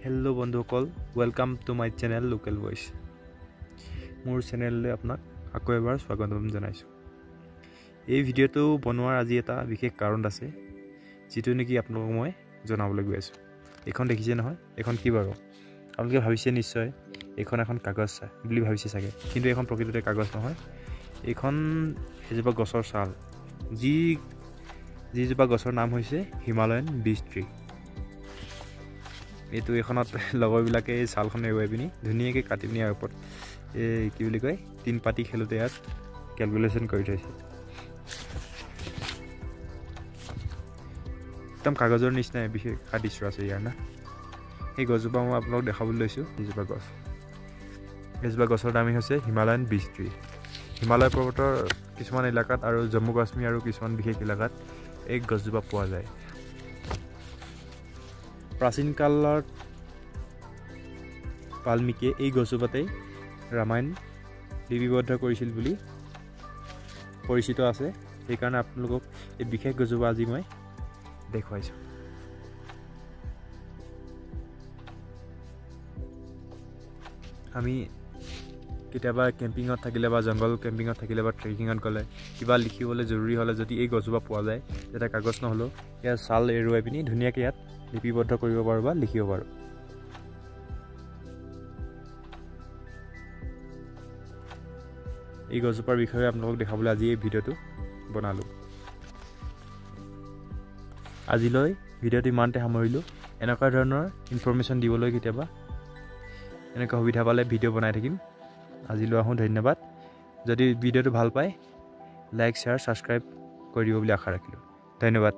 Hello' বন্ধুসকল, welcome to my channel local voice. মোৰ চেনেললৈ আপোনাক আকৌ এবাৰ স্বাগতম জনাইছোঁ। এই ভিডিঅ'টো বনোৱাৰ আজি এটা বিশেষ কাৰণ আছে, যিটো নেকি আপোনালোকক মই জনাবলৈ গৈ আছোঁ। এইখন দেখিছে নহয়, এইখন কি বাৰু? আপোনালোকে ভাবিছে নিশ্চয় এইখন এখন কাগজ বুলি ভাবিছে চাগে, কিন্তু এইখন প্ৰকৃততে কাগজ নহয়। এইখন এজোপা গছৰ ছাল, যিজোপা গছৰ নাম হৈছে হিমালয়ান বিচ ট্ৰী। এইখনত লগৰবিলাকে এই ছালখন এৰুৱাই পিনি ধুনীয়াকৈ কাটি পিনি ওপৰত কি বুলি কয় 3 পাতি খেলোতে ইয়াত কেলকুলেশ্যন কৰি থৈছে। একদম কাগজৰ নিচিনাই বিশেষ দৃশ্য আছে ইয়াৰ না। সেই গছজোপা মই আপোনালোকক দেখাবলৈ লৈছোঁ। এইজোপা গছৰ নামেই হৈছে হিমালয়ান বিচ ট্ৰী। হিমালয় পৰ্বতৰ কিছুমান এলেকাত আৰু জম্মু কাশ্মীৰ আৰু কিছুমান বিশেষ এলেকাত এই গছজোপা পোৱা যায়। প্ৰাচীন কালত বাল্মীকিয়ে এই গছজোপাতেই ৰামায়ণ লিপিবদ্ধ কৰিছিল বুলি পৰিচিত আছে। সেইকাৰণে আপোনালোকক এই বিশেষ গছজোপা আজি মই দেখুৱাইছোঁ। আমি কেতিয়াবা কেম্পিঙত থাকিলে বা জংঘল কেম্পিঙত থাকিলে বা ট্ৰেকিঙত গ'লে কিবা লিখিবলৈ জৰুৰী হ'লে যদি এই গছজোপা পোৱা যায়, তেতিয়া কাগজ নহ'লেও ইয়াৰ ছাল এৰুৱাই পিনি ধুনীয়াকৈ ইয়াত লিপিবদ্ধ কৰিব পাৰোঁ বা লিখিব পাৰোঁ। এই গছজোপাৰ বিষয়ে আপোনালোকক দেখাবলৈ আজি এই ভিডিঅ'টো বনালোঁ। আজিলৈ ভিডিঅ'টো ইমানতে সামৰিলোঁ। এনেকুৱা ধৰণৰ ইনফৰ্মেশ্যন দিবলৈ কেতিয়াবা এনেকুৱা সুবিধা পালে ভিডিঅ' বনাই থাকিম। আজিলৈ আহোঁ, ধন্যবাদ। যদি ভিডিঅ'টো ভাল পায় লাইক, শ্বেয়াৰ, ছাবস্ক্ৰাইব কৰি দিব বুলি আশা ৰাখিলোঁ। ধন্যবাদ।